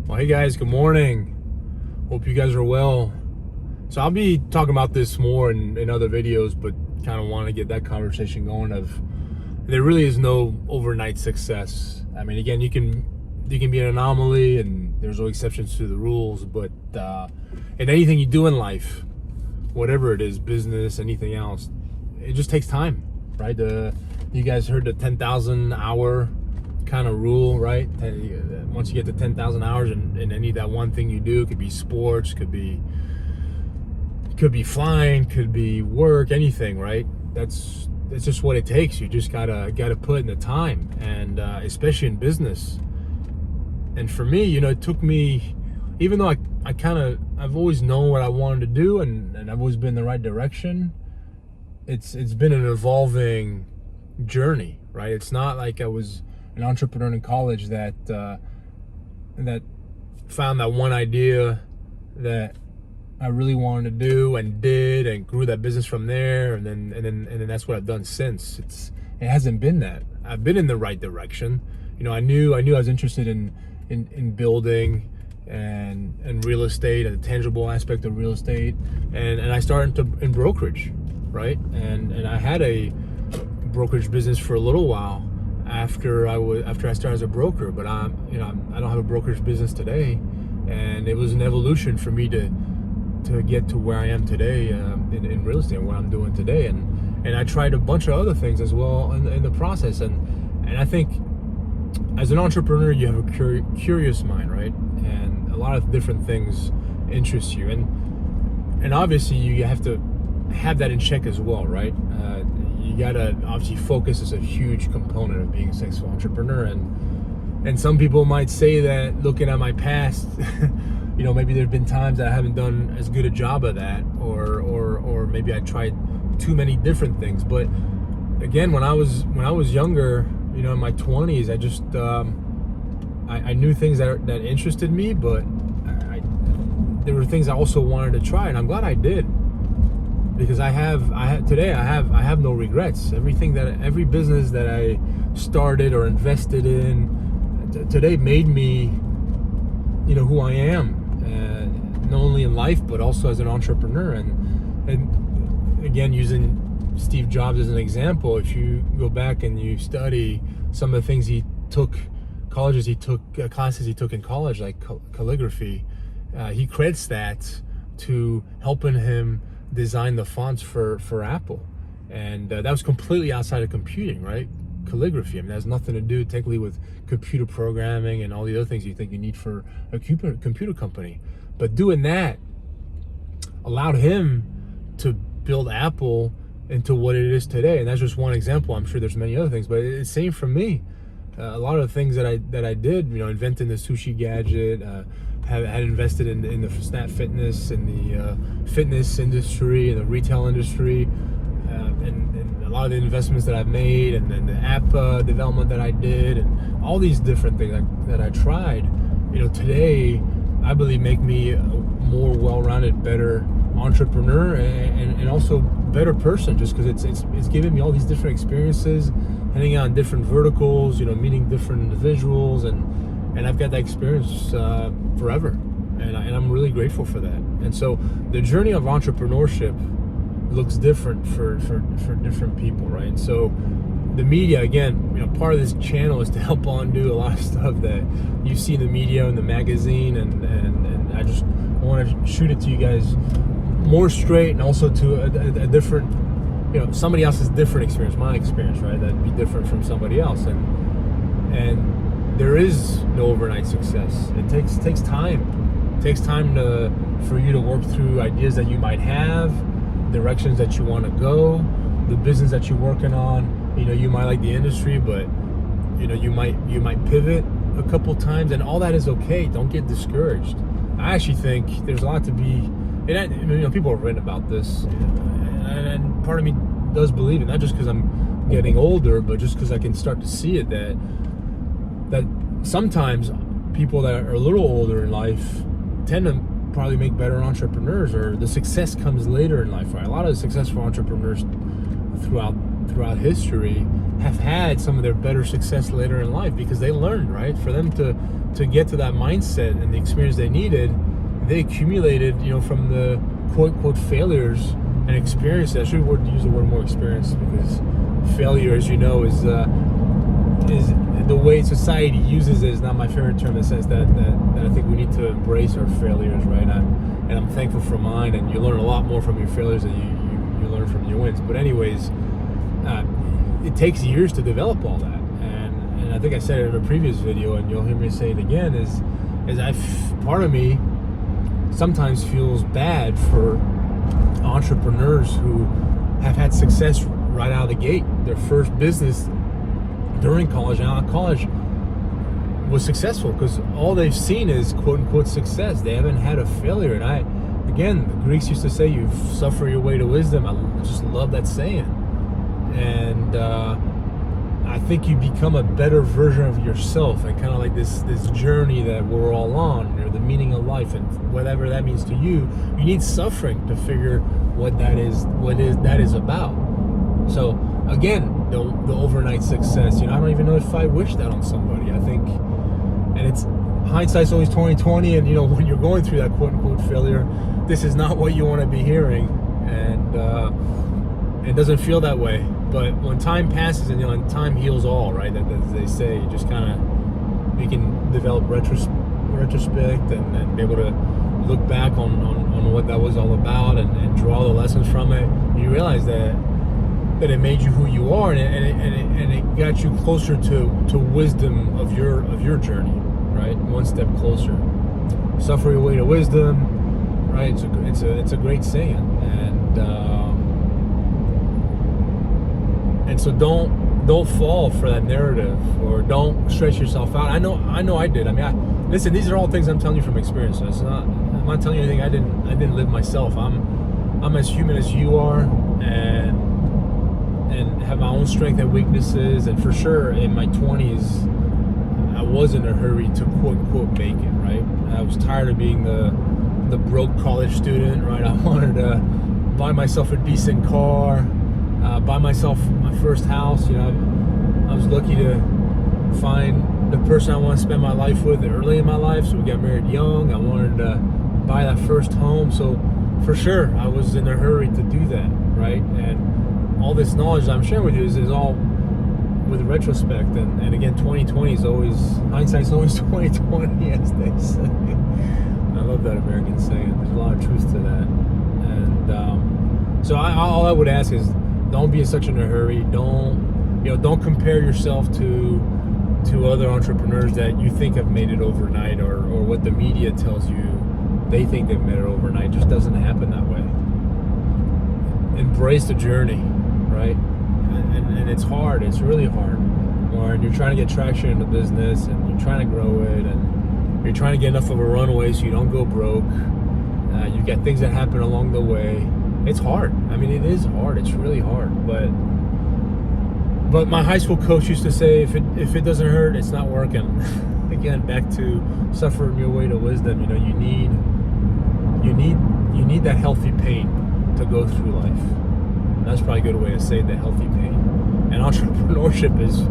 Well, hey guys, good morning. Hope you guys are well. So I'll be talking about this more in other videos, but kind of want to get that conversation going of there really is no overnight success. I mean, again, you can be an anomaly and there's no exceptions to the rules, but in anything you do in life, whatever it is, business, anything else, it just takes time, right? You guys heard the 10,000 hour kind of rule, right? Once you get to 10,000 hours in any of that one thing you do, it could be sports, could be flying, could be work, anything, right? That's just what it takes. You just gotta put in the time, and especially in business. And for me, it took me, even though I've always known what I wanted to do, and I've always been in the right direction. It's been an evolving journey, right? It's not like I was an entrepreneur in college that found that one idea that I really wanted to do and did and grew that business from there, and then that's what I've done since. It hasn't been that. I've been in the right direction. I knew I was interested in building and real estate and the tangible aspect of real estate, and I started in brokerage, right? And I had a brokerage business for a little while after I started as a broker, but I don't have a brokerage business today, and it was an evolution for me to get to where I am today in real estate and what I'm doing today, and I tried a bunch of other things as well in the process, and I think as an entrepreneur you have a curious mind, right? And a lot of different things interest you, and obviously you have to have that in check as well, right? You gotta obviously focus is a huge component of being a successful entrepreneur, and some people might say that looking at my past, maybe there's been times that I haven't done as good a job of that, or maybe I tried too many different things. But again, when I was younger, in my 20s, I just I knew things that interested me, but there were things I also wanted to try, and I'm glad I did. Because I have no regrets. Every business that I started or invested in today made me, who I am, not only in life but also as an entrepreneur. And again, using Steve Jobs as an example, if you go back and you study some of the things he took, classes he took in college, like calligraphy, he credits that to helping him design the fonts for Apple, and that was completely outside of computing, right? Calligraphy, that has nothing to do technically with computer programming and all the other things you think you need for a computer company. But doing that allowed him to build Apple into what it is today, and that's just one example. I'm sure there's many other things, but it's the same for me. A lot of the things that I did, inventing the sushi gadget, had invested in the Snap Fitness, in the fitness industry, in the retail industry, and a lot of the investments that I've made, and then the app development that I did, and all these different things that I tried, today I believe make me a more well-rounded, better entrepreneur, and also better person, just because it's given me all these different experiences, heading out in different verticals, meeting different individuals, and I've got that experience forever, and I'm really grateful for that. And so the journey of entrepreneurship looks different for different people, right? And so the media, again, part of this channel is to help undo a lot of stuff that you see in the media and the magazine, and I just want to shoot it to you guys more straight, and also to a different, somebody else's different experience, my experience, right? That'd be different from somebody else, and there is no overnight success. It takes time. It takes time for you to work through ideas that you might have, directions that you want to go, the business that you're working on. You might like the industry, but you might pivot a couple times, and all that is okay. Don't get discouraged. I actually think there's a lot to be. People have written about this, and part of me does believe it, not just because I'm getting older, but just because I can start to see it that sometimes people that are a little older in life tend to probably make better entrepreneurs, or the success comes later in life, right? A lot of successful entrepreneurs throughout history have had some of their better success later in life, because they learned, right? For them to get to that mindset and the experience they needed, they accumulated, from the quote unquote failures and experiences. I should use the word more experience, because failure, as you know, is the way society uses it is not my favorite term, in the sense that I think we need to embrace our failures, right? I'm thankful for mine, and you learn a lot more from your failures than you learn from your wins. But anyways, it takes years to develop all that, and I think I said it in a previous video, and you'll hear me say it again, is part of me sometimes feels bad for entrepreneurs who have had success right out of the gate. Their first business during college and out of college was successful, because all they've seen is quote unquote success. They haven't had a failure. And again, the Greeks used to say, you suffer your way to wisdom. I just love that saying. And I think you become a better version of yourself, and kind of like this journey that we're all on, or the meaning of life, and whatever that means to you. You need suffering to figure what that is about. So again, the overnight success, I don't even know if I wish that on somebody. I think, and it's hindsight's always 20/20, and when you're going through that quote unquote failure, this is not what you want to be hearing, and it doesn't feel that way. But when time passes, and time heals all, right? As they say, you just kind of, you can develop retrospect and be able to look back on what that was all about, and draw the lessons from it. You realize that it made you who you are, and it got you closer to wisdom of your journey, right? One step closer. Suffer your way to wisdom, right? It's a great saying, and so don't fall for that narrative, or don't stretch yourself out. I know I did. Listen, these are all things I'm telling you from experience. So I'm not telling you anything I didn't live myself. I'm as human as you are, and have my own strengths and weaknesses. And for sure, in my 20s, I was in a hurry to quote unquote make it, right? I was tired of being the broke college student, right? I wanted to buy myself a decent car, buy myself my first house. I was lucky to find the person I want to spend my life with early in my life, so we got married young. I wanted to buy that first home, so for sure I was in a hurry to do that, right? And all this knowledge I'm sharing with you is all with retrospect, and again, 2020 is always, hindsight's always 2020, as they say. I love that American saying. There's a lot of truth to that. And so all I would ask is, don't be in such a hurry. Don't compare yourself to other entrepreneurs that you think have made it overnight, or what the media tells you they think they've made it overnight. It just doesn't happen that way. Embrace the journey, right? And it's hard. It's really hard. Or you're trying to get traction in the business, and you're trying to grow it, and you're trying to get enough of a runway so you don't go broke. You get things that happen along the way. It's hard. It is hard. It's really hard. But my high school coach used to say, if it doesn't hurt, it's not working. Again, back to suffering your way to wisdom. You need that healthy pain to go through life. And that's probably a good way to say that, healthy pain. And entrepreneurship is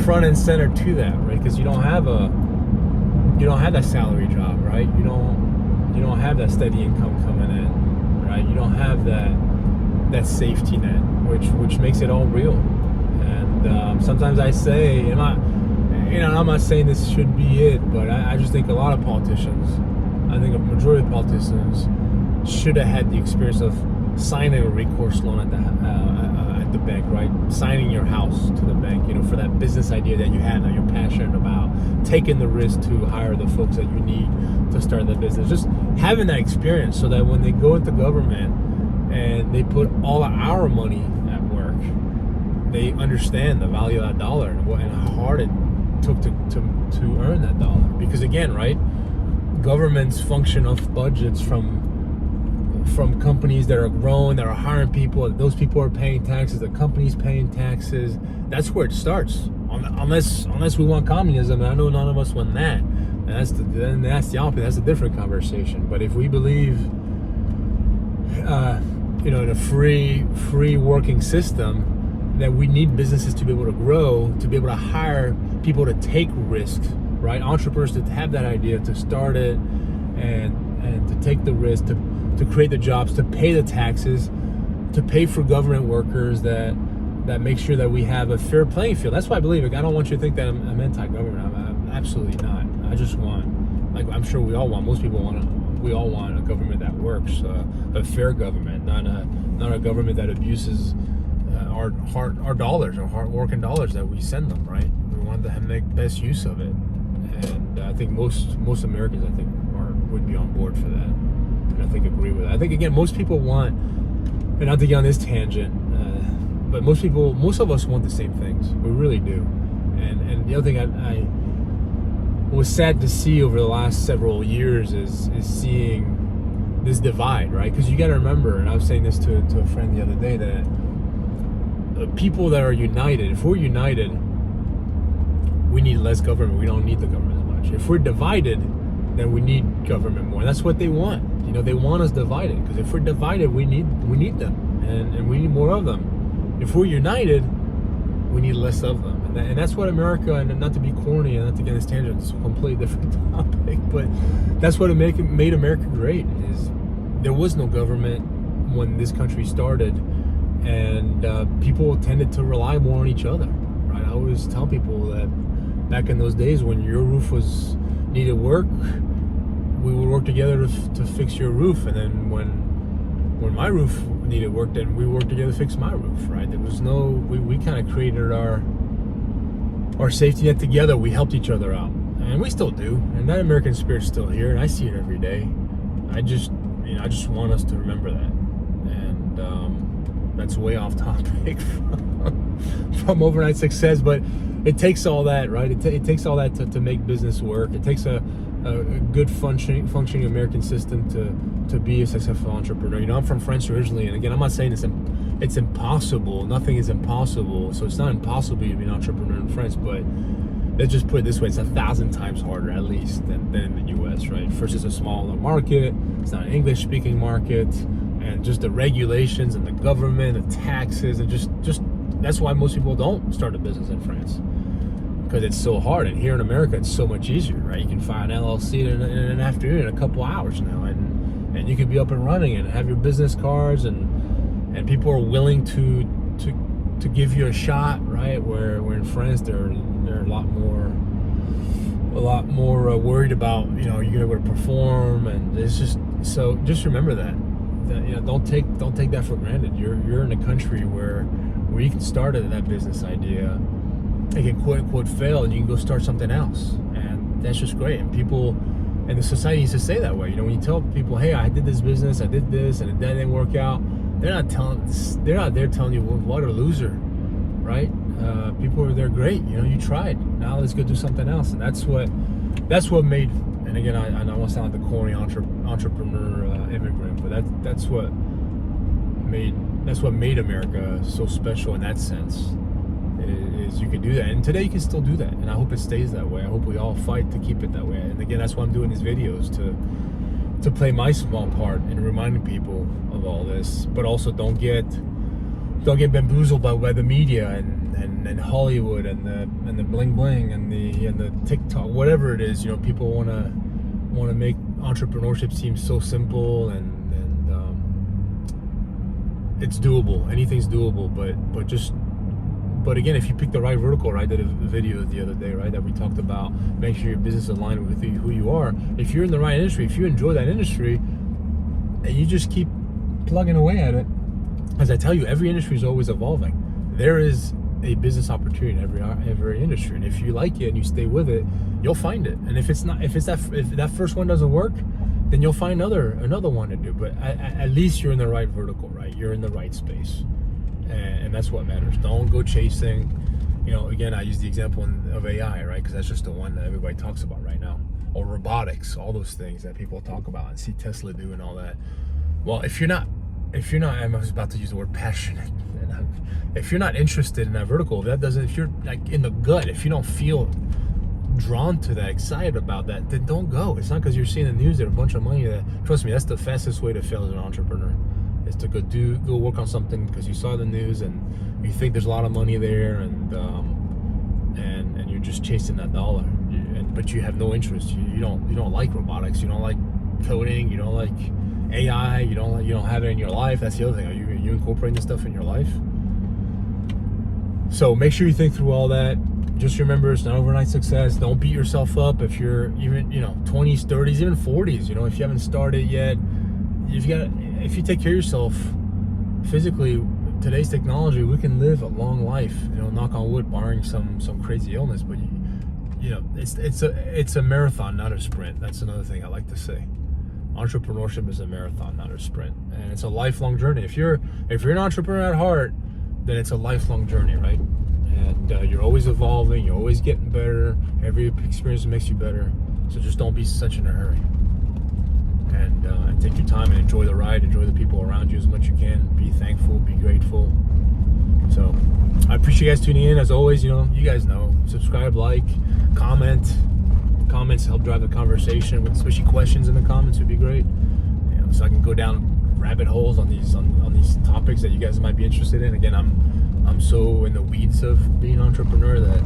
front and center to that, right? Because you don't have that salary job, right? You don't have that steady income coming in, right? You don't have that safety net, which makes it all real. And sometimes I say, and I'm not saying this should be it, but I just think a lot of politicians, I think a majority of politicians should have had the experience of signing a recourse loan at the bank, right? Signing your house to the bank, for that business idea that you had, that you're passionate about, taking the risk to hire the folks that you need to start that business. Just having that experience, so that when they go into government and they put all of our money at work, they understand the value of that dollar, and how hard it took to earn that dollar. Because again, right, governments function off budgets from companies that are growing, that are hiring people. Those people are paying taxes. The company's paying taxes. That's where it starts. Unless we want communism, and I know none of us want that. And that's the opposite. That's a different conversation. But if we believe, in a free working system, that we need businesses to be able to grow, to be able to hire people to take risks, right? Entrepreneurs to have that idea, to start it, and to take the risk, to create the jobs, to pay the taxes, to pay for government workers that make sure that we have a fair playing field. That's why I believe it. I don't want you to think that I'm anti-government. I'm absolutely not. I just want, like I'm sure we all want, most people we all want a government that works, a fair government, not a government that abuses our dollars, our hard-working dollars that we send them, right? We want to make best use of it, and I think most Americans, I think, would be on board for that, and I think agree with that. I think again, most people want, and not to get on this tangent, but most of us want the same things. We really do, and the other thing I was sad to see over the last several years is seeing this divide, right? Because you got to remember, and I was saying this to a friend the other day, that people that are united, if we're united, we need less government. We don't need the government as much. If we're divided, then we need government more. That's what they want. You know, they want us divided, because if we're divided, we need them, and we need more of them. If we're united, we need less of them, and that's what America. And not to be corny and not to get this tangent, it's a completely different topic, but that's what made America great. Is there was no government when this country started, and people tended to rely more on each other, right? I always tell people that back in those days when your roof needed work, we would work together to fix your roof, and then when my roof needed work, then we worked together to fix my roof, right? There was no, we kind of created our safety net together. We helped each other out, and we still do, and that American spirit's still here, and I see it every day. I just want us to remember that, and that's way off topic from overnight success, but it takes all that, right? It takes all that to make business work. It takes a good functioning American system to be a successful entrepreneur. You know, I'm from France originally, and again, I'm not saying it's impossible. Nothing is impossible. So it's not impossible to be an entrepreneur in France, but let's just put it this way: it's 1,000 times harder, at least, than in the U.S. Right? First, it's a smaller market. It's not an English-speaking market, and just the regulations and the government and taxes, and just that's why most people don't start a business in France, because it's so hard. And here in America, it's so much easier, right? You can file an LLC in an afternoon, in a couple hours now, and you could be up and running and have your business cards, and people are willing to give you a shot, right? Where in France, they're a lot more worried about, you know, you're able to perform, and it's just remember that you know, don't take that for granted. You're in a country where you can start that business idea. It can quote unquote fail, and you can go start something else, and that's just great. And people, and the society needs to stay that way. You know, when you tell people, "Hey, I did this business, I did this, and that didn't work out," they're not there telling you, well, what a loser, right? People are there, great. You know, you tried. Now let's go do something else, and that's what made. And again, I don't want to sound like the corny entrepreneur immigrant, but that's what made America so special in that sense. Is you can do that, and today you can still do that, and I hope it stays that way. I hope we all fight to keep it that way. And again, that's why I'm doing these videos, to play my small part in reminding people of all this, but also don't get bamboozled by the media and Hollywood and the bling bling and the TikTok, whatever it is. You know, people want to make entrepreneurship seem so simple, and it's doable. Anything's doable, but again, if you pick the right vertical, right? I did a video the other day, right, that we talked about make sure your business is aligned with who you are. If you're in the right industry, if you enjoy that industry, and you just keep plugging away at it, as I tell you, every industry is always evolving. There is a business opportunity in every industry, and if you like it and you stay with it, you'll find it. And if that first one doesn't work, then you'll find another one to do. But at least you're in the right vertical, right? You're in the right space. And that's what matters. Don't go chasing, you know, again, I use the example of AI, right? Because that's just the one that everybody talks about right now. Or robotics, all those things that people talk about and see Tesla do and all that. Well, if you're not, I was about to use the word passionate. If you're not interested in that vertical, if you're like in the gut, if you don't feel drawn to that, excited about that, then don't go. It's not because you're seeing the news there's a bunch of money. Trust me, that's the fastest way to fail as an entrepreneur. is to go work on something because you saw the news and you think there's a lot of money there, and you're just chasing that dollar, but you have no interest. You don't like robotics. You don't like coding. You don't like AI. You don't have it in your life. That's the other thing. Are you incorporating this stuff in your life? So make sure you think through all that. Just remember, it's not overnight success. Don't beat yourself up if you're even 20s, 30s, even 40s. If you haven't started yet, if you take care of yourself physically, today's technology, we can live a long life. Knock on wood, barring some crazy illness. But it's a marathon, not a sprint. That's another thing I like to say. Entrepreneurship is a marathon, not a sprint, and it's a lifelong journey. If you're an entrepreneur at heart, then it's a lifelong journey, right? And you're always evolving, you're always getting better. Every experience makes you better. So just don't be such in a hurry. And take your time and enjoy the ride, enjoy the people around you as much as you can. Be thankful, be grateful. So I appreciate you guys tuning in. As always, you guys know, subscribe, like, comment. Comments help drive the conversation, especially questions in the comments would be great. So I can go down rabbit holes on these topics that you guys might be interested in. Again, I'm so in the weeds of being an entrepreneur that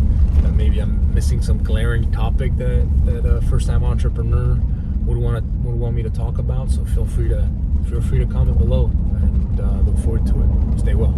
maybe I'm missing some glaring topic that a first-time entrepreneur would want me to talk about. So feel free to comment below, and look forward to it. Stay well.